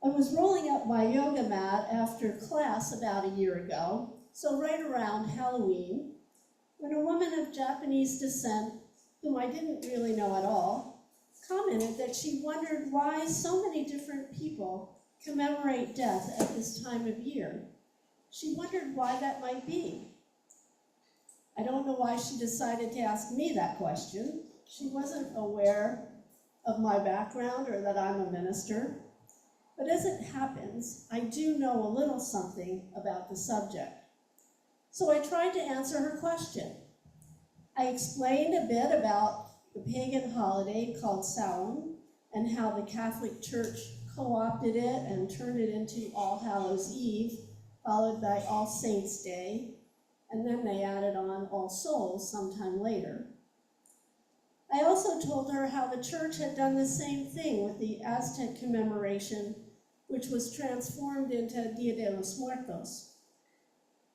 I was rolling up my yoga mat after class about a year ago, so right around Halloween, when a woman of Japanese descent, whom I didn't really know at all, commented that she wondered why so many different people commemorate death at this time of year. She wondered why that might be. I don't know why she decided to ask me that question. She wasn't aware of my background or that I'm a minister. But as it happens, I do know a little something about the subject. So I tried to answer her question. I explained a bit about the pagan holiday called Samhain and how the Catholic Church co-opted it and turned it into All Hallows Eve, followed by All Saints Day, and then they added on All Souls sometime later. I also told her how the church had done the same thing with the Aztec commemoration, which was transformed into Dia de los Muertos.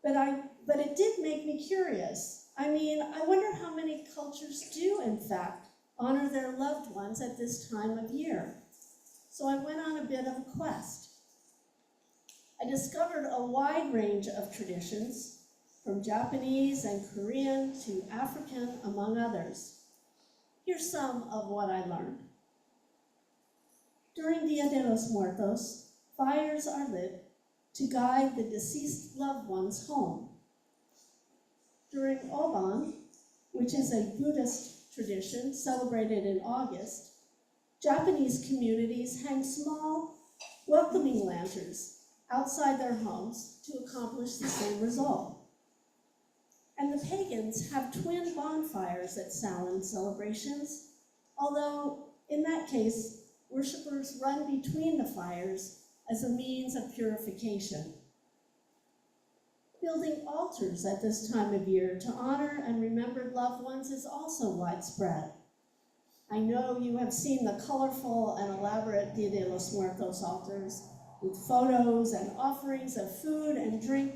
But it did make me curious. I mean, I wonder how many cultures do, in fact, honor their loved ones at this time of year. So I went on a bit of a quest. I discovered a wide range of traditions, from Japanese and Korean to African, among others. Here's some of what I learned. During Dia de los Muertos, fires are lit to guide the deceased loved ones home. During Obon, which is a Buddhist tradition celebrated in August, Japanese communities hang small, welcoming lanterns outside their homes to accomplish the same result. And the pagans have twin bonfires at Samhain celebrations, although in that case, worshippers run between the fires as a means of purification. Building altars at this time of year to honor and remember loved ones is also widespread. I know you have seen the colorful and elaborate Dia de los Muertos altars with photos and offerings of food and drink,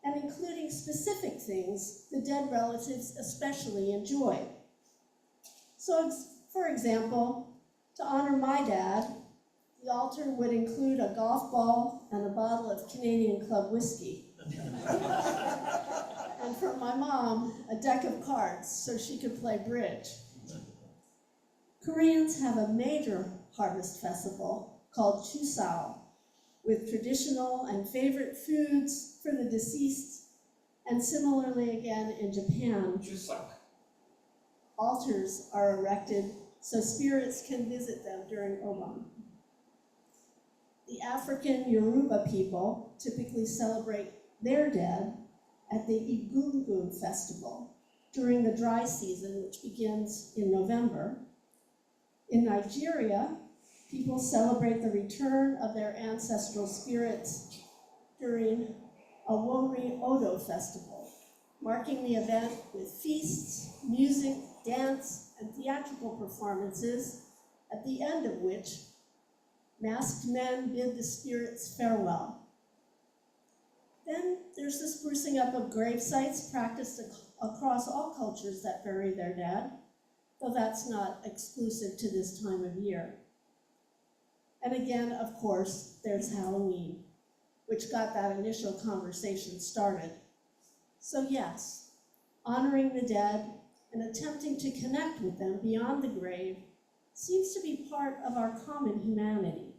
and including specific things the dead relatives especially enjoy. So, for example, to honor my dad, the altar would include a golf ball and a bottle of Canadian Club whiskey. And for my mom, a deck of cards so she could play bridge. Koreans have a major harvest festival called Chuseok, with traditional and favorite foods for the deceased, and similarly again in Japan, altars are erected so spirits can visit them during Obon. The African Yoruba people typically celebrate their dead at the Egungun festival during the dry season, which begins in November. In Nigeria, people celebrate the return of their ancestral spirits during a Wori Odo festival, marking the event with feasts, music, dance, and theatrical performances, at the end of which masked men bid the spirits farewell. Then there's the sprucing up of grave sites practiced across all cultures that bury their dead, though that's not exclusive to this time of year. And again, of course, there's Halloween, which got that initial conversation started. So yes, honoring the dead and attempting to connect with them beyond the grave seems to be part of our common humanity.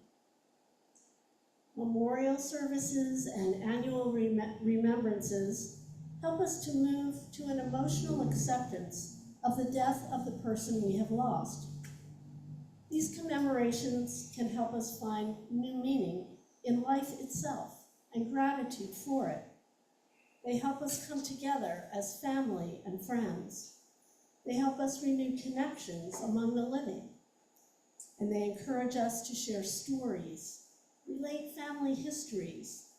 Memorial services and annual remembrances help us to move to an emotional acceptance of the death of the person we have lost. These commemorations can help us find new meaning in life itself and gratitude for it. They help us come together as family and friends. They help us renew connections among the living. And they encourage us to share stories, relate family histories,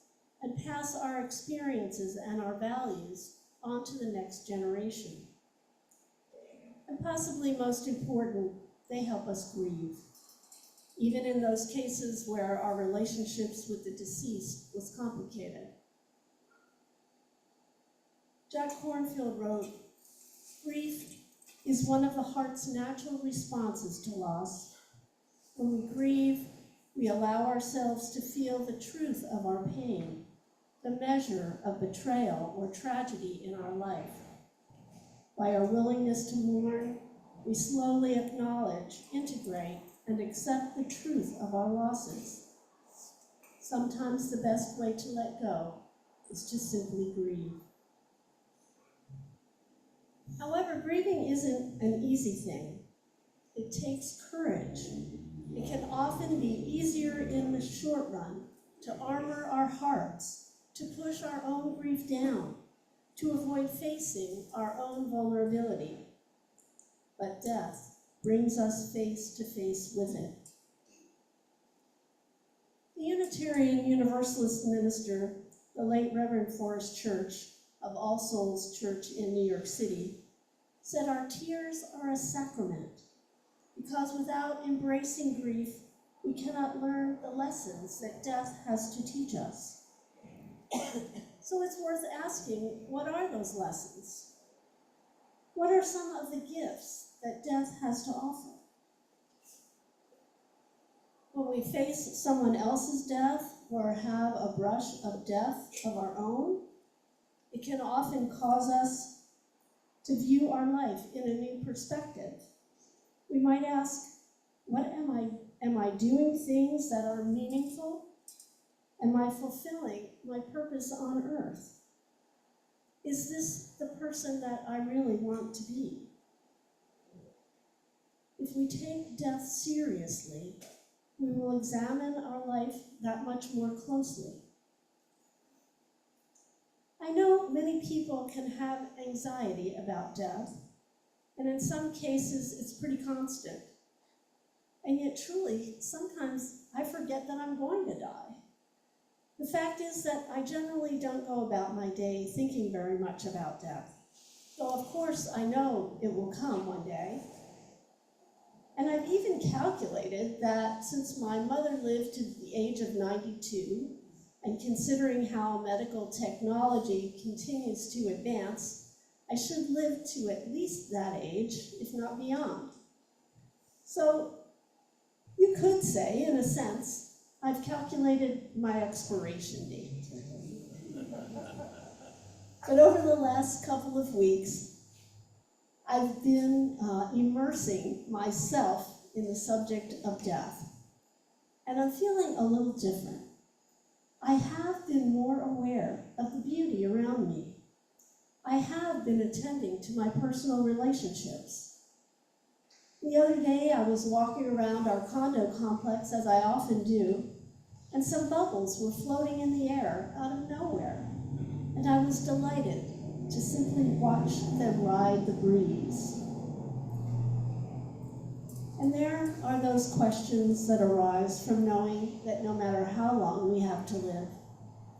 and pass our experiences and our values on to the next generation. And possibly most important, they help us grieve, even in those cases where our relationships with the deceased was complicated. Jack Kornfield wrote, "Grief is one of the heart's natural responses to loss. When we grieve, We allow ourselves to feel the truth of our pain, the measure of betrayal or tragedy in our life. By our willingness to mourn, we slowly acknowledge, integrate, and accept the truth of our losses. Sometimes the best way to let go is to simply grieve. However, grieving isn't an easy thing. It takes courage. It can often be easier in the short run to armor our hearts, to push our own grief down, to avoid facing our own vulnerability. But death brings us face to face with it. The Unitarian Universalist minister, the late Reverend Forrest Church of All Souls Church in New York City, said our tears are a sacrament, because without embracing grief, we cannot learn the lessons that death has to teach us. So it's worth asking, what are those lessons? What are some of the gifts that death has to offer? When we face someone else's death or have a brush of death of our own, it can often cause us to view our life in a new perspective. We might ask, am I doing things that are meaningful? Am I fulfilling my purpose on earth? Is this the person that I really want to be? If we take death seriously, we will examine our life that much more closely. I know many people can have anxiety about death, and in some cases it's pretty constant. And yet truly, sometimes I forget that I'm going to die. The fact is that I generally don't go about my day thinking very much about death, though of course I know it will come one day. And I've even calculated that since my mother lived to the age of 92, and considering how medical technology continues to advance, I should live to at least that age, if not beyond. So you could say, in a sense, I've calculated my expiration date. But over the last couple of weeks, I've been immersing myself in the subject of death, and I'm feeling a little different. I have been more aware of the beauty around me. I have been attending to my personal relationships. The other day, I was walking around our condo complex, as I often do, and some bubbles were floating in the air out of nowhere, and I was delighted to simply watch them ride the breeze. And there are those questions that arise from knowing that no matter how long we have to live,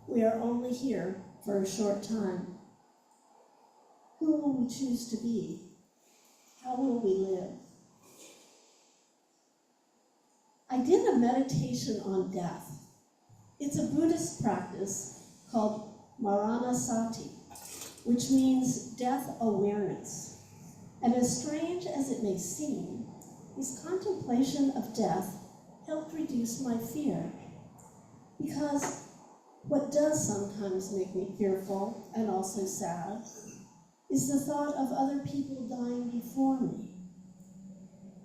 we are only here for a short time. Who will we choose to be? How will we live? I did a meditation on death. It's a Buddhist practice called Maranasati, which means death awareness. And as strange as it may seem, this contemplation of death helped reduce my fear. Because what does sometimes make me fearful and also sad is the thought of other people dying before me.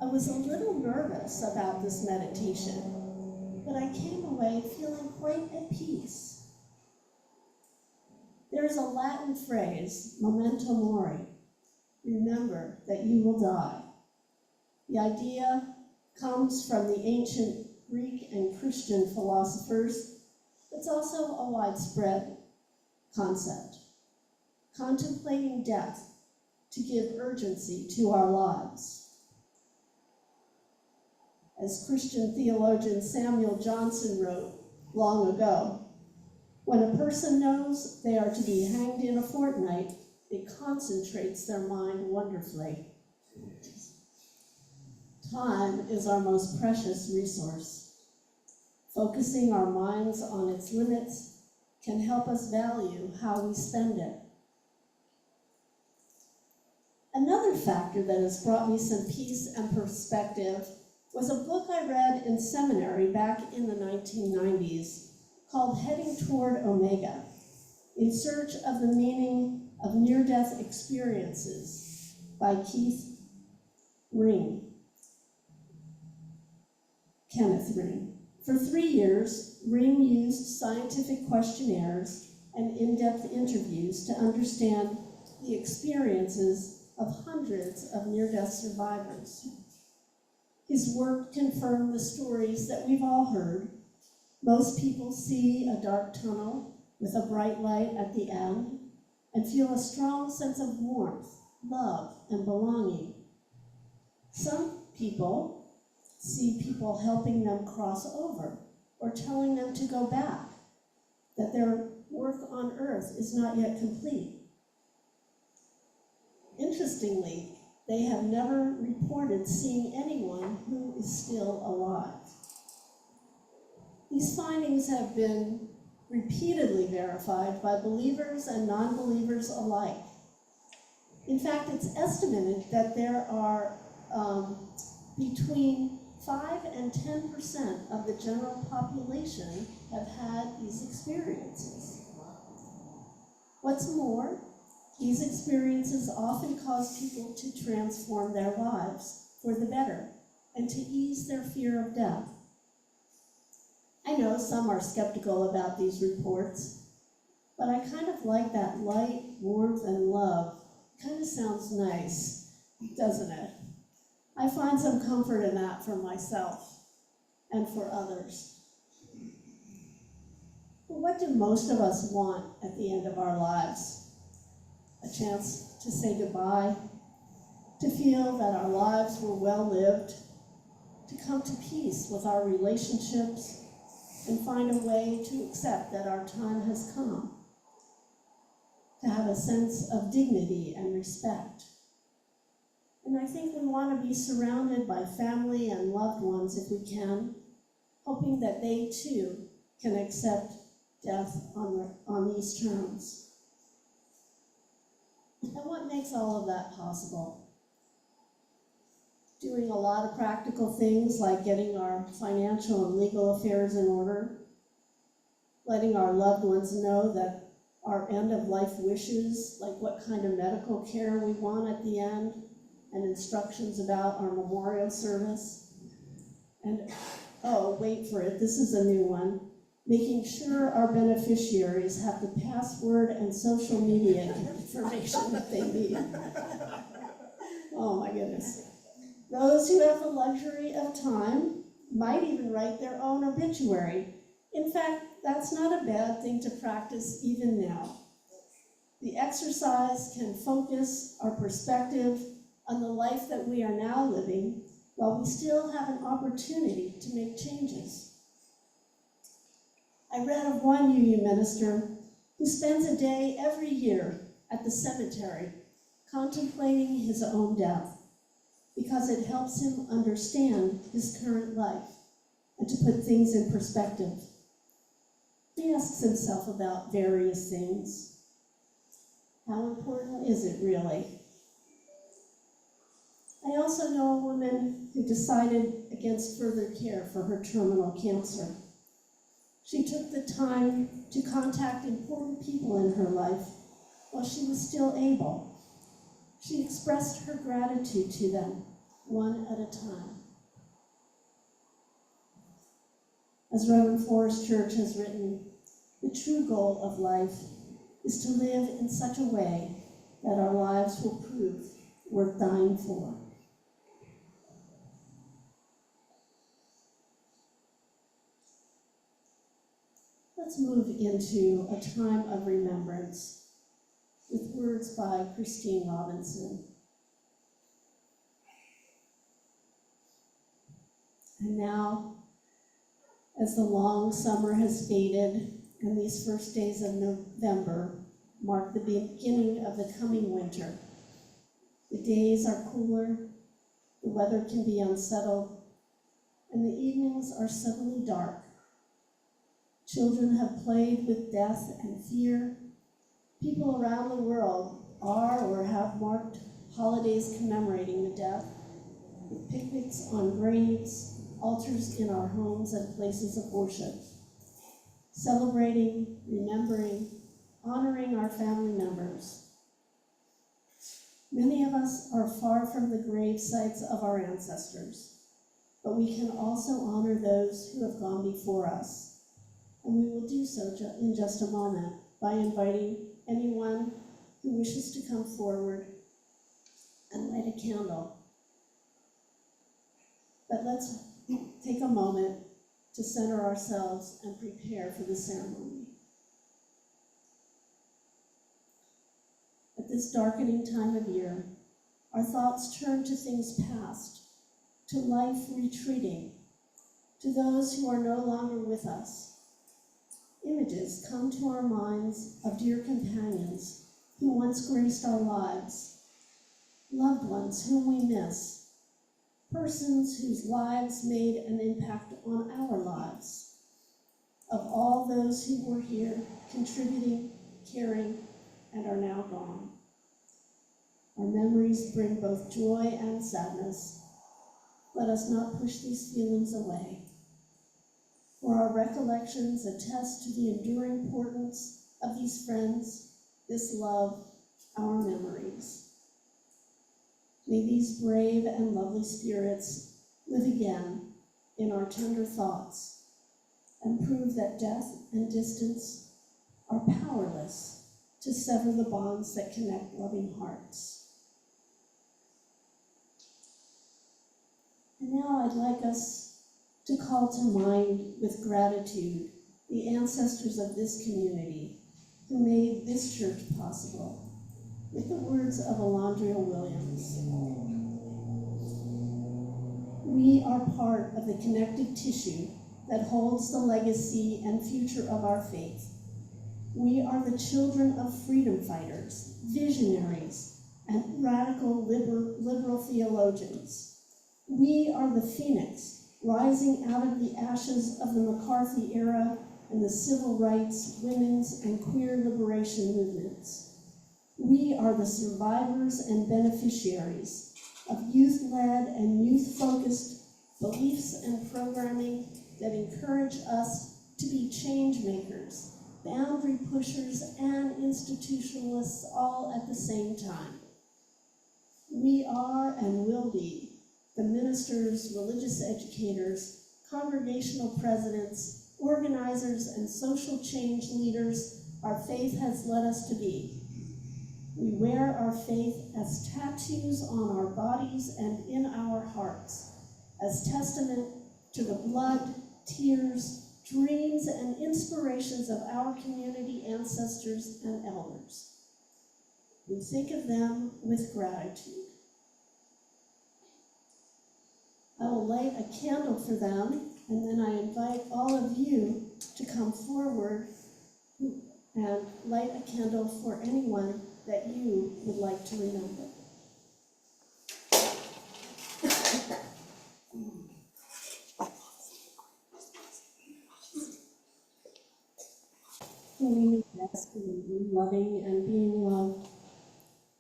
I was a little nervous about this meditation, but I came away feeling quite at peace. There's a Latin phrase, memento mori, remember that you will die. The idea comes from the ancient Greek and Christian philosophers. It's also a widespread concept. Contemplating death to give urgency to our lives. As Christian theologian Samuel Johnson wrote long ago, when a person knows they are to be hanged in a fortnight, it concentrates their mind wonderfully. Time is our most precious resource. Focusing our minds on its limits can help us value how we spend it. Another factor that has brought me some peace and perspective was a book I read in seminary back in the 1990s called Heading Toward Omega, In Search of the Meaning of Near-Death Experiences by Kenneth Ring. For 3 years, Ring used scientific questionnaires and in-depth interviews to understand the experiences of hundreds of near-death survivors. His work confirmed the stories that we've all heard. Most people see a dark tunnel with a bright light at the end and feel a strong sense of warmth, love, and belonging. Some people see people helping them cross over or telling them to go back, that their work on earth is not yet complete. Interestingly, they have never reported seeing anyone who is still alive. These findings have been repeatedly verified by believers and non-believers alike. In fact, it's estimated that there are between 5 and 10% of the general population have had these experiences. What's more, these experiences often cause people to transform their lives for the better and to ease their fear of death. I know some are skeptical about these reports, but I kind of like that light, warmth, and love. It kind of sounds nice, doesn't it? I find some comfort in that for myself and for others. But what do most of us want at the end of our lives? A chance to say goodbye, to feel that our lives were well lived, to come to peace with our relationships, and find a way to accept that our time has come, to have a sense of dignity and respect. And I think we want to be surrounded by family and loved ones if we can, hoping that they too can accept death on these terms. And what makes all of that possible? Doing a lot of practical things like getting our financial and legal affairs in order, letting our loved ones know that our end-of-life wishes, like what kind of medical care we want at the end, and instructions about our memorial service. And, oh, wait for it, this is a new one. Making sure our beneficiaries have the password and social media information that they need. Oh my goodness. Those who have the luxury of time might even write their own obituary. In fact, that's not a bad thing to practice even now. The exercise can focus our perspective on the life that we are now living while we still have an opportunity to make changes. I read of one UU minister who spends a day every year at the cemetery contemplating his own death because it helps him understand his current life and to put things in perspective. He asks himself about various things. How important is it really? I also know a woman who decided against further care for her terminal cancer. She took the time to contact important people in her life while she was still able. She expressed her gratitude to them, one at a time. As Reverend Forrest Church has written, the true goal of life is to live in such a way that our lives will prove worth dying for. Let's move into a time of remembrance with words by Christine Robinson. And now, as the long summer has faded and these first days of November mark the beginning of the coming winter, the days are cooler, the weather can be unsettled, and the evenings are suddenly dark. Children have played with death and fear. People around the world are or have marked holidays commemorating the death. with picnics on graves, altars in our homes and places of worship, celebrating, remembering, honoring our family members. Many of us are far from the grave sites of our ancestors, but we can also honor those who have gone before us. And we will do so in just a moment by inviting anyone who wishes to come forward and light a candle. But let's take a moment to center ourselves and prepare for the ceremony. At this darkening time of year, our thoughts turn to things past, to life retreating, to those who are no longer with us. Images come to our minds of dear companions who once graced our lives, loved ones whom we miss, persons whose lives made an impact on our lives, of all those who were here, contributing, caring, and are now gone. Our memories bring both joy and sadness. Let us not push these feelings away, for our recollections attest to the enduring importance of these friends, this love, our memories. May these brave and lovely spirits live again in our tender thoughts and prove that death and distance are powerless to sever the bonds that connect loving hearts. And now I'd like us to call to mind with gratitude the ancestors of this community who made this church possible, with the words of Alondria Williams. We are part of the connective tissue that holds the legacy and future of our faith. We are the children of freedom fighters, visionaries, and radical liberal theologians. We are the phoenix rising out of the ashes of the McCarthy era and the civil rights, women's, and queer liberation movements. We are the survivors and beneficiaries of youth-led and youth-focused beliefs and programming that encourage us to be change makers, boundary pushers, and institutionalists all at the same time. We are and will be the ministers, religious educators, congregational presidents, organizers, and social change leaders our faith has led us to be. We wear our faith as tattoos on our bodies and in our hearts, as testament to the blood, tears, dreams, and inspirations of our community ancestors and elders. We think of them with gratitude. I will light a candle for them, and then I invite all of you to come forward and light a candle for anyone that you would like to remember. Holy best in loving and being loved,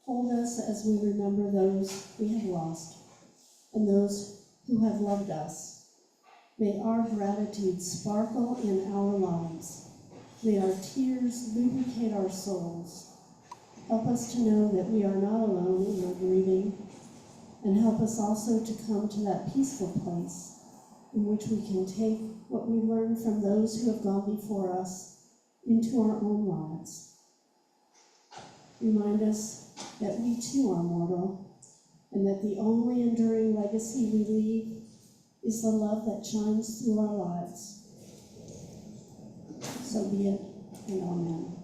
hold us as we remember those we have lost and those who have loved us. May our gratitude sparkle in our lives. May our tears lubricate our souls. Help us to know that we are not alone in our grieving, and help us also to come to that peaceful place in which we can take what we learn from those who have gone before us into our own lives. Remind us that we too are mortal, and that the only enduring legacy we leave is the love that shines through our lives. So be it, and amen.